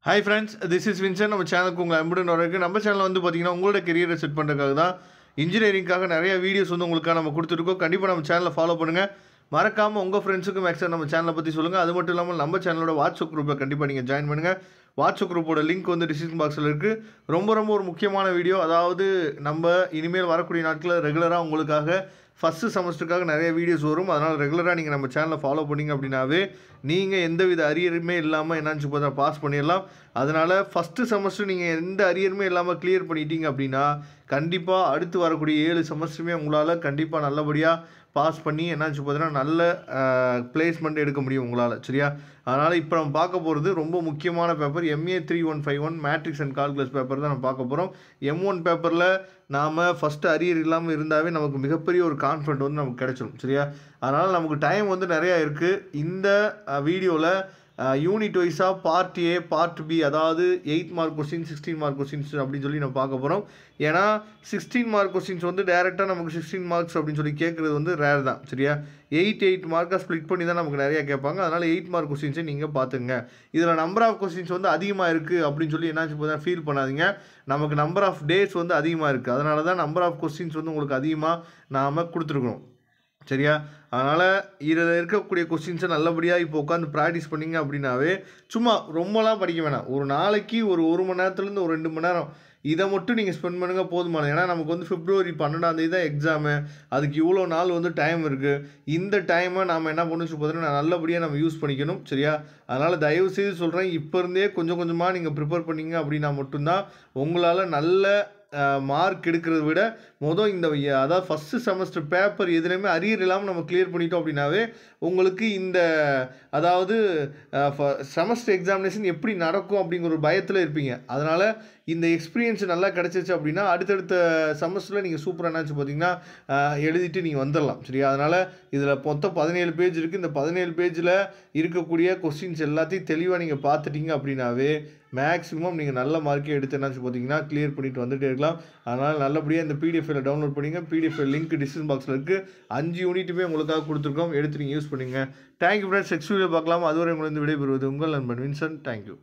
Hi friends, this is Vincent. நம்ம சேனலுக்கு உங்களை அன்புடன் வரவேற்கிறேன். நம்ம சேனலில் வந்து பார்த்தீங்கன்னா உங்களோட கெரியரை செட் பண்ணுறதுக்காக தான் இன்ஜினியரிங்காக நிறைய வீடியோஸ் வந்து உங்களுக்காக நம்ம கொடுத்துருக்கோம். கண்டிப்பாக நம்ம சேனலில் ஃபாலோ பண்ணுங்கள். மறக்காமல் உங்கள் ஃப்ரெண்ட்ஸுக்கும் மேக்ஸிமம் நம்ம சேனலை பற்றி சொல்லுங்கள். அது மட்டும் இல்லாமல் நம்ம சேனலோட வாட்ஸ்அப் குரூப்பில் கண்டிப்பாக நீங்கள் ஜாயின் பண்ணுங்கள். வாட்ஸ்அப் குரூப்போட லிங்க் வந்து டிஸ்கிரிப்ஷன் பாக்ஸில் இருக்குது. ரொம்ப ஒரு முக்கியமான வீடியோ. அதாவது நம்ம இனிமேல் வரக்கூடிய நாட்களில் ரெகுலராக உங்களுக்காக ஃபஸ்ட்டு செமஸ்டருக்காக நிறைய வீடியோஸ் வரும். அதனால் ரெகுலராக நீங்கள் நம்ம சேனலை ஃபாலோ பண்ணிங்க அப்படின்னாவே நீங்கள் எந்தவித அரியருமே இல்லாமல் என்னாச்சு பார்த்தா பாஸ் பண்ணிடலாம். அதனால் ஃபஸ்ட்டு செமஸ்டர் நீங்கள் எந்த அரியருமே இல்லாமல் கிளியர் பண்ணிட்டீங்க அப்படின்னா கண்டிப்பாக அடுத்து வரக்கூடிய 7 செமஸ்டருமே உங்களால் கண்டிப்பாக நல்லபடியாக பாஸ் பண்ணி என்னாச்சு பார்த்தீங்கன்னா நல்ல பிளேஸ்மெண்ட் எடுக்க முடியும் உங்களால். சரியா? அதனால் இப்போ நம்ம பார்க்க போகிறது ரொம்ப முக்கியமான paper MA 3151 matrix and calculus paper தான் நம்ம பார்க்க போகிறோம். M1 பேப்பரில் நாம் ஃபஸ்ட்டு அரியர் இல்லாமல் இருந்தாவே நமக்கு மிகப்பெரிய ஒரு கான்ஃபிடென்ட் வந்து நமக்கு கிடைச்சிடும். சரியா? அதனால் நமக்கு டைம் வந்து நிறையா இருக்குது. இந்த வீடியோவில் யூனிட் வைஸாக பார்ட் A பார்ட் B அதாவது 8 மார்க் கொஸ்டின் 16 மார்க் கொஸ்டின்ஸ் அப்படின்னு சொல்லி நம்ம பார்க்க போகிறோம். ஏன்னா 16 மார்க் கொஸ்டின்ஸ் வந்து டேரெக்டாக நமக்கு 16 மார்க்ஸ் அப்படின்னு சொல்லி கேட்குறது வந்து ரேர் தான். சரியா? 8 மார்க்காக ஸ்ப்ளிட் பண்ணி தான் நமக்கு நிறையா கேட்பாங்க. அதனால் 8 மார்க் கொஸ்டின்ஸை நீங்கள் பார்த்துங்க. இதில் நம்பர் ஆஃப் கொஸ்டின்ஸ் வந்து அதிகமாக இருக்குது அப்படின்னு சொல்லி என்னாச்சு போதா ஃபீல் பண்ணாதீங்க. நமக்கு நம்பர் ஆஃப் டேஸ் வந்து அதிகமாக இருக்குது. அதனால தான் நம்பர் ஆஃப் கொஸ்டின்ஸ் வந்து உங்களுக்கு அதிகமாக நாம் கொடுத்துருக்கணும். சரியா? அதனால் இதில் இருக்கக்கூடிய கொஸ்டின்ஸை நல்லபடியாக இப்போ உட்காந்து ப்ராக்டிஸ் பண்ணிங்க அப்படின்னாவே சும்மா ரொம்பலாம் படிக்க வேணாம். ஒரு நாளைக்கு ஒரு மணி நேரத்துலேருந்து ஒரு 2 மணி நேரம் இதை மட்டும் நீங்கள் ஸ்பெண்ட் பண்ணுங்கள் போதுமான. ஏன்னா நமக்கு வந்து February 12 தான் எக்ஸாமு. அதுக்கு இவ்வளோ நாள் வந்து டைம் இருக்குது. இந்த டைமை நாம் என்ன பண்ணுச்சு பார்த்தீங்கன்னா நல்லபடியாக நம்ம யூஸ் பண்ணிக்கணும். சரியா? அதனால் தயவுசெய்து சொல்கிறேன், இப்போ இருந்தே கொஞ்சம் கொஞ்சமாக நீங்கள் ப்ரிப்பேர் பண்ணிங்க அப்படின்னா மட்டும்தான் உங்களால் நல்ல மார்க் எடுக்கிறத விட இந்த அதாவது ஃபஸ்ட்டு செமஸ்டர் பேப்பர் எதுலேயுமே அரியர் இல்லாமல் நம்ம கிளியர் பண்ணிட்டோம் அப்படின்னாவே உங்களுக்கு இந்த அதாவது செமஸ்டர் எக்ஸாமினேஷன் எப்படி நடக்கும் அப்படிங்கிற ஒரு பயத்தில் இருப்பீங்க. அதனால் இந்த எக்ஸ்பீரியன்ஸ் நல்லா கிடச்சிச்சு அப்படின்னா அடுத்தடுத்த செமஸ்டரில் நீங்கள் சூப்பராக என்னாச்சு பார்த்தீங்கன்னா எழுதிட்டு நீங்கள் வந்துடலாம். சரியா? அதனால் இதில் மொத்தம் 17 பேஜ் இருக்குது. இந்த 17 பேஜில் இருக்கக்கூடிய கொஸ்டின்ஸ் எல்லாத்தையும் தெளிவாக நீங்கள் பார்த்துட்டீங்க அப்படின்னாவே மேக்ஸிமம் நீங்கள் நல்ல மார்க்கே எடுத்து என்னாச்சு பார்த்தீங்கன்னா கிளியர் பண்ணிட்டு வந்துகிட்டே இருக்கலாம். அதனால் நல்லபடியாக இந்த PDF டவுன்லோட் பண்ணிங்க. PDF லிங்க் டிஸ்கிரிப்ஷன் பாக்ஸில் இருக்குது. 5 யூனிட்டுமே உங்களுக்காக கொடுத்துருக்கோம். எடுத்து நீங்கள் யூஸ் பண்ணுங்கள். Thank you friends. நெக்ஸ்ட் வீடியோ பார்க்கலாம். அதுவரை உங்களுக்கு விடைபெறுவது உங்கள் நண்பன் வின்சென்ட். தேங்க்யூ.